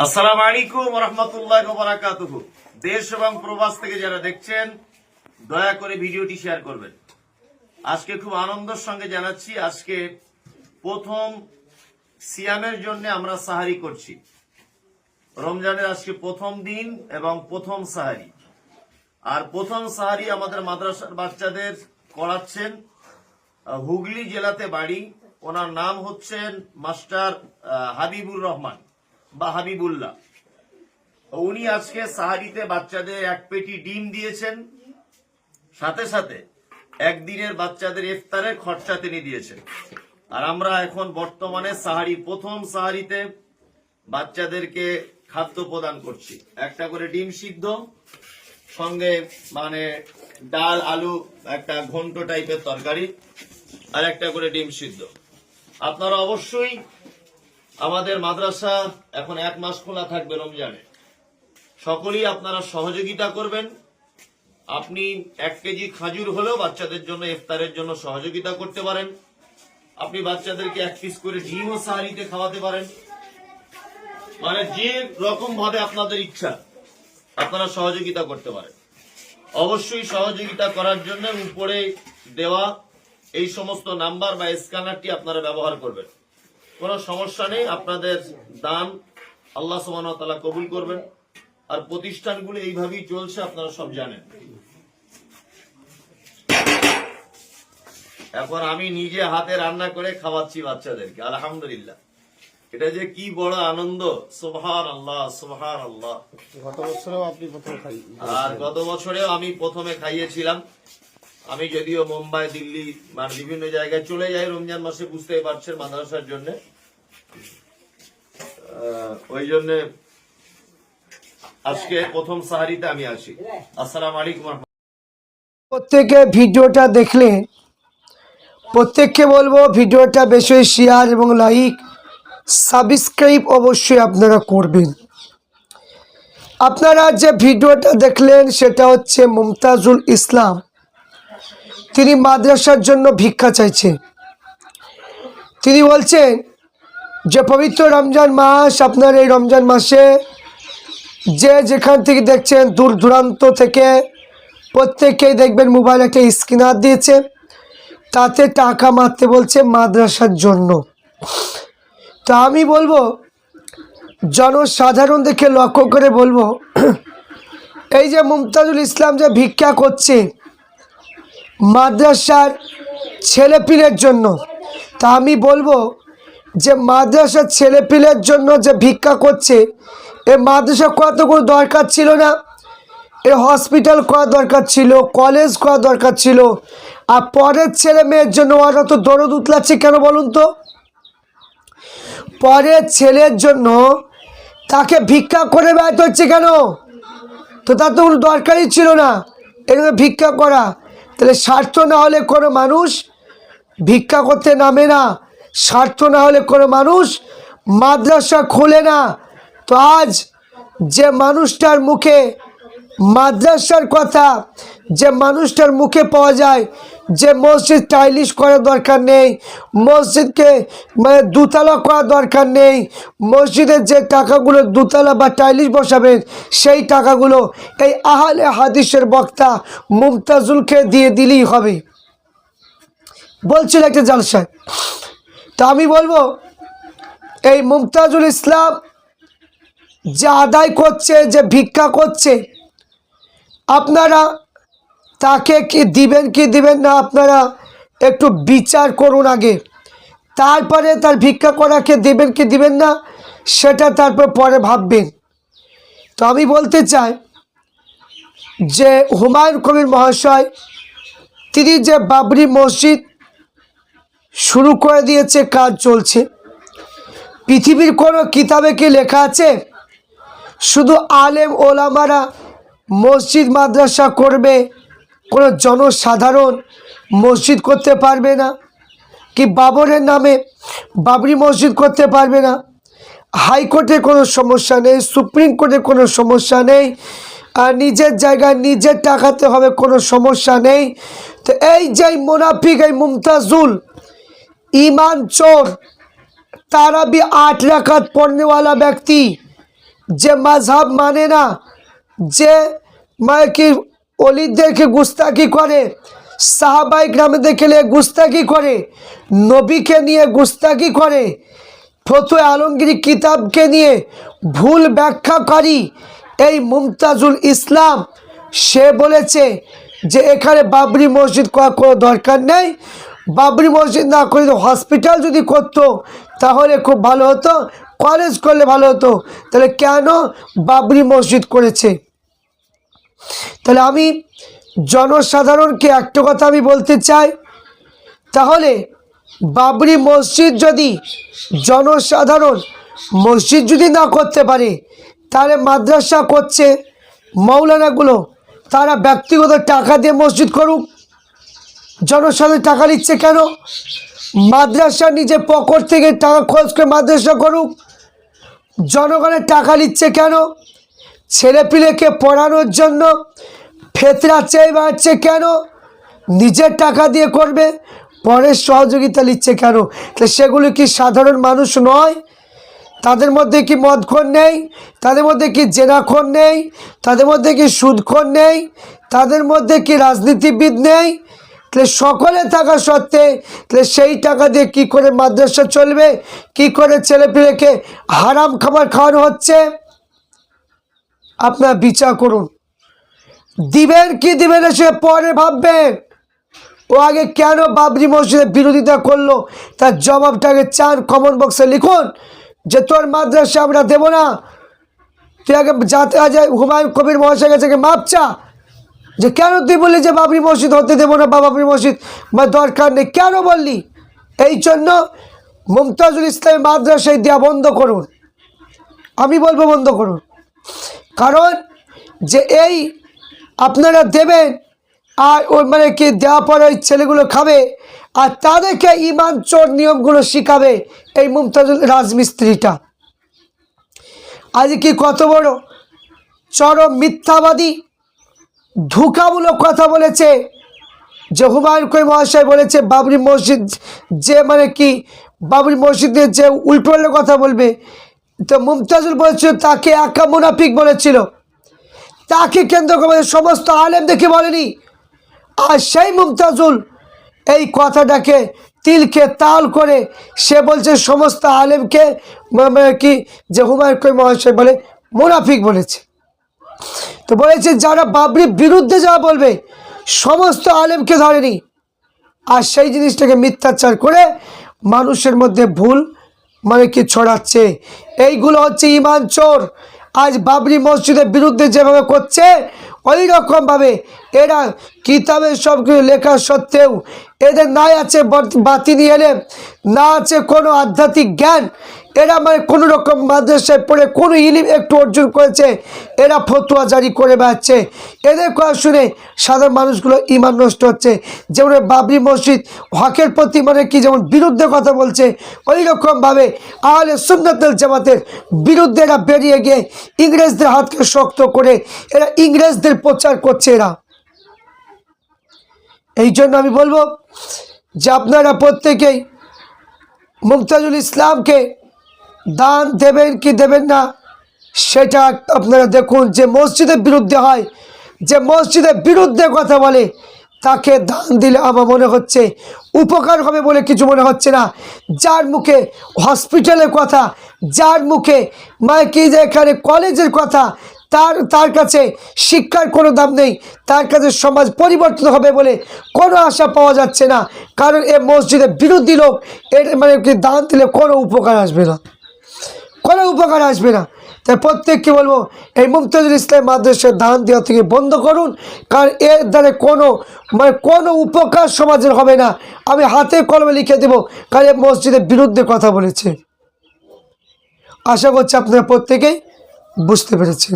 আসসালামু আলাইকুম ওয়া রাহমাতুল্লাহি ওয়া বারাকাতুহু। দেশ এবং প্রবাস থেকে যারা দেখছেন দয়া করে ভিডিওটি শেয়ার করবেন। আজকে খুব আনন্দের সঙ্গে জানাচ্ছি, আজকে প্রথম সিয়ামের জন্য আমরা সাহারি করছি। রমজানের আজকে প্রথম দিন এবং প্রথম সাহারি। আর প্রথম সাহারি আমাদের মাদ্রাসার বাচ্চাদের করাচ্ছেন হুগলি জেলাতে বাড়ি, ওনার নাম হচ্ছেন মাস্টার হাবিবুর রহমান বা হাবিবুল্লাহ। উনি আজকে সাহারিতে বাচ্চাদের এক পেটি ডিম দিয়েছেন, সাথে সাথে একদিনের বাচ্চাদের ইফতারের খরচা তিনি দিয়েছেন। আর আমরা এখন বর্তমানে প্রথম সাহারিতে বাচ্চাদেরকে খাদ্য প্রদান করছি। একটা করে ডিম সিদ্ধ, সঙ্গে ডাল আলু একটা ঘন্ট টাইপের তরকারি, আর একটা করে ডিম সিদ্ধ। আপনারা অবশ্যই আমাদের মাদ্রাসা এখন 1 মাস খোলা থাকবে রমজানে, সকলেই আপনারা সহযোগিতা করবেন। আপনি 1 কেজি খাজুর হলেও বাচ্চাদের জন্য ইফতারের জন্য সহযোগিতা করতে পারেন। আপনি বাচ্চাদেরকে 1 পিস করে ডিমও সাহারিতে খাওয়াতে পারেন। যে রকম ভাবে আপনাদের ইচ্ছা আপনারা সহযোগিতা করতে পারেন। অবশ্যই সহযোগিতা করার জন্য উপরে দেওয়া এই সমস্ত নাম্বার বা স্ক্যানারটি আপনারা ব্যবহার করবেন। কোনো সমস্যা নেই, আপনাদের দান আল্লাহ সুবহানাহু ওয়া তাআলা কবুল করবেন। আর প্রতিষ্ঠানগুলো এইভাবেই চলছে, আপনারা সব জানেন। এখন আমি নিজে হাতে রান্না করে খাওয়াচ্ছি বাচ্চাদেরকে, আলহামদুলিল্লাহ। এটা যে কি বড় আনন্দ, সুবহানাল্লাহ সুবহানাল্লাহ। গত বছরেও আমি প্রথমে খাইয়েছিলাম। আমি যদিও মুম্বাই, দিল্লি বিভিন্ন জায়গায় চলে যাই রমজান মাসে, বুঝতেই পারছেন, মাদ্রাসার জন্য। ওই জন্য আজকে প্রথম সাহারিতে আমি আসি। আসসালামু আলাইকুম। প্রত্যেকে ভিডিওটা দেখলে প্রত্যেককে বলবো ভিডিওটা বেশি শেয়ার এবং লাইক, সাবস্ক্রাইব অবশ্যই আপনারা করবেন। আপনারা যে ভিডিওটা দেখলেন সেটা হচ্ছে মুমতাজুল ইসলাম, তিনি মাদ্রাসার জন্য ভিক্ষা চাইছেন। তিনি বলছেন যে পবিত্র রমজান মাস, আপনার এই রমজান মাসে যে যেখান থেকে দেখছেন দূর দূরান্ত থেকে প্রত্যেকেই দেখবেন মোবাইল একটা স্ক্যানার দিয়েছে, তাতে টাকা মারতে বলছে মাদ্রাসার জন্য। তা আমি বলবো, জনসাধারণ দেখে লক্ষ্য করে বলবো, এই যে মুমতাজুল ইসলাম যে ভিক্ষা করছে মাদ্রাসার ছেলেপিলের জন্য, তা আমি বলবো যে মাদ্রাসার ছেলেপিলের জন্য যে ভিক্ষা করছে, এ মাদ্রাসা কত কোনো দরকার ছিল না? এ হসপিটাল করা দরকার ছিল, কলেজ করা দরকার ছিল। আর পরের ছেলে মেয়ের জন্য ওরা তো দরদ উতলাচ্ছে কেন বলুন তো? পরের ছেলের জন্য তাকে ভিক্ষা করে বেড়াতে হচ্ছে কেন? তো তার তো কোনো দরকারই ছিল না এরকম ভিক্ষা করা। তাহলে স্বার্থ না হলে কোনো মানুষ ভিক্ষা করতে নামে না, স্বার্থ না হলে কোনো মানুষ মাদ্রাসা খোলে না। তো আজ যে মানুষটার মুখে মাদ্রাসার কথা, যে মানুষটার মুখে পাওয়া যায় যে মসজিদ টাইলিশ করার দরকার নেই, মসজিদকে দুতলা করার দরকার নেই, মসজিদের যে টাকাগুলো দুতলা বা টাইলিশ বসাবেন সেই টাকাগুলো এই আহলে হাদিসের বক্তা মুমতাজুলকে দিয়ে দিলেই হবে, বলছিল একটা জালসায়। তা আমি বলবো, এই মুমতাজুল ইসলাম যে আদায় করছে, যে ভিক্ষা করছে, আপনারা তাকে কি দিবেন কি দিবেন না আপনারা একটু বিচার করুন আগে, তারপরে তার ভিক্ষা করাকে দেবেন কি দিবেন না সেটা তারপর পরে ভাববেন। তো আমি বলতে চাই যে হুমায়ুন কবির মহাশয়, তিনি যে বাবরি মসজিদ শুরু করে দিয়েছে, কাজ চলছে। পৃথিবীর কোনো কিতাবে কি লেখা আছে শুধু আলেম ওলামারা মসজিদ মাদ্রাসা করবে, কোনো জনসাধারণ মসজিদ করতে পারবে না? কি বাবরের নামে বাবরি মসজিদ করতে পারবে না? হাইকোর্টে কোনো সমস্যা নেই, সুপ্রিম কোর্টে কোনো সমস্যা নেই, আর নিজের জায়গায় নিজের টাকাতে হবে, কোনো সমস্যা নেই। তো এই যে মুনাফিক, এই মুমতাজুল ईमान चोर ताराबी 8 रकात पढ़ने वाला व्यक्ति যে মাযহাব মানে না, যে মানে কি ওলিদেরকে গুস্তাকি করে, সাহাবাই গ্রামদেরকে নিয়ে গুস্তাকি করে, নবীকে নিয়ে গুস্তাকি করে, ফতোয়া আলমগীরি কিতাবকে নিয়ে ভুল ব্যাখ্যাকারী এই মুমতাজুল ইসলাম সে বলেছে যে এখানে বাবরি মসজিদ করার কোনো দরকার নেই। বাবরি মসজিদ না করে হসপিটাল যদি করতো তাহলে খুব ভালো হতো, কলেজ করলে ভালো হতো। তাহলে কেন বাবরি মসজিদ করেছে? তাহলে আমি জনসাধারণকে একটা কথা আমি বলতে চাই, তাহলে বাবরি মসজিদ যদি জনসাধারণ মসজিদ যদি না করতে পারে, তাহলে মাদ্রাসা করছে মৌলানাগুলো, তারা ব্যক্তিগত টাকা দিয়ে মসজিদ করুক। জনসাধারণ টাকা নিচ্ছে কেন? মাদ্রাসা নিজে পকেট থেকে টাকা খরচ করে মাদ্রাসা করুক। জনগণের টাকা নিচ্ছে কেন? ছেলেপিলেকে পড়ানোর জন্য ফেতরা চেয়ে বেড়াচ্ছে কেন? নিজের টাকা দিয়ে করবে, পরের সহযোগিতা নিচ্ছে কেন? তাহলে সেগুলো কি সাধারণ মানুষ নয়? তাদের মধ্যে কি মদখোর নেই? তাদের মধ্যে কি জেনাখোর নেই? তাদের মধ্যে কি সুদখোর নেই? তাদের মধ্যে কি রাজনীতিবিদ নেই? তাহলে সকলে থাকা সত্ত্বে তাহলে সেই টাকা দিয়ে কি করে মাদ্রাসা চলবে? কি করে ছেলেপিলেকে হারাম খাবার খাওয়ানো হচ্ছে? আপনারা বিচার করুন। দিবেন কি দিবেন না সে পরে ভাববেন। ও আগে কেন বাবরি মসজিদের বিরোধিতা করলো তার জবাবটাকে চান কমেন্ট বক্সে লিখুন, যে তোর মাদ্রাসা আমরা দেবো না। তুই আগে যাতে আজ হুমায়ুন কবির মহাশয় কাছে মাপ চা, যে কেন তুই বললি যে বাবরি মসজিদ হতে দেবো না বা বাবরি মসজিদ দরকার নেই, কেন বললি? এই জন্য মুমতাজুল ইসলামের মাদ্রাসায় দেওয়া বন্ধ করুন। আমি বলবো বন্ধ করুন। কারণ যে এই আপনারা দেবেন আর ওই মানে কি দেওয়া পরে ওই ছেলেগুলো খাবে আর তাদেরকে ইমান চোর নিয়মগুলো শিখাবে এই মুমতাজুল রাজমিস্ত্রিটা। আজ কি কত বড় চরম মিথ্যাবাদী ধোঁকামূলক কথা বলেছে, যে হুমায়ুন কবির মহাশয় বলেছে বাবরি মসজিদ যে মানে কি বাবরি মসজিদের যে উল্টোপাল্টা কথা বলবে, তো মুমতাজুল বলেছিল তাকে একা মুনাফিক বলেছিল, তাকে কেন্দ্র করে সমস্ত আলেম দেখে বলেনি। আর সেই মুমতাজুল এই কথাটাকে তিলকে তাল করে সে বলছে সমস্ত আলেমকে কি যে হুমায়ুন কবির মহাশয় বলে মুনাফিক বলেছে। তো বলেছে যারা বাবরির বিরুদ্ধে যা বলবে সমস্ত আলেমকে ধরেনি। আর সেই জিনিসটাকে মিথ্যাচার করে মানুষের মধ্যে ভুল মানে কি ছড়াচ্ছে। এইগুলো হচ্ছে ইমান চোর। আজ বাবরি মসজিদের বিরুদ্ধে যেভাবে করছে ওই রকমভাবে এরা কিতাবে সব কিছু লেখা সত্ত্বেও এদের নাই আছে বাতিনি এলেম, না আছে কোনো আধ্যাত্মিক জ্ঞান। এরা মানে কোনো রকম মাদ্রাসায় পড়ে কোনো ইলিম একটু অর্জন করেছে, এরা ফতোয়া জারি করে বেড়াচ্ছে। এদের কথা শুনে সাধারণ মানুষগুলো ইমান নষ্ট হচ্ছে। যেমন বাবরি মসজিদ হকের প্রতি মানে কি যেমন বিরুদ্ধে কথা বলছে, ওই রকমভাবে আহলে সুন্নাত ওয়াল জামাতের বিরুদ্ধে এরা বেরিয়ে গিয়ে ইংরেজদের হাতকে শক্ত করে এরা ইংরেজদের প্রচার করছে এরা। এই জন্য আমি বলবো যে আপনারা প্রত্যেকেই মুমতাজুল ইসলামকে দান দেবেন কি দেবেন না সেটা আপনারা দেখুন। যে মসজিদের বিরুদ্ধে হয়, যে মসজিদের বিরুদ্ধে কথা বলে তাকে দান দিলে আমার মনে হচ্ছে উপকার হবে বলে কিছু মনে হচ্ছে না। যার মুখে হসপিটালের কথা, যার মুখে মানে কি যে এখানে কলেজের কথা, তার কাছে শিক্ষার কোনো দাম নেই, তার কাছে সমাজ পরিবর্তন হবে বলে কোনো আশা পাওয়া যাচ্ছে না। কারণ এ মসজিদের বিরোধী লোক এর মানে কি দান দিলে কোনো উপকার আসবে না, কোনো উপকার আসবে না। তাই প্রত্যেককে বলবো এই মুমতাজুল ইসলাম মাদ্রাসার দান দেওয়া থেকে বন্ধ করুন। কারণ এর দ্বারা কোনো উপকার সমাজের হবে না। আমি হাতে কলমে লিখে দেবো, কারণ এ মসজিদের বিরুদ্ধে কথা বলেছে। আশা করছি আপনারা প্রত্যেকেই বুঝতে পেরেছেন।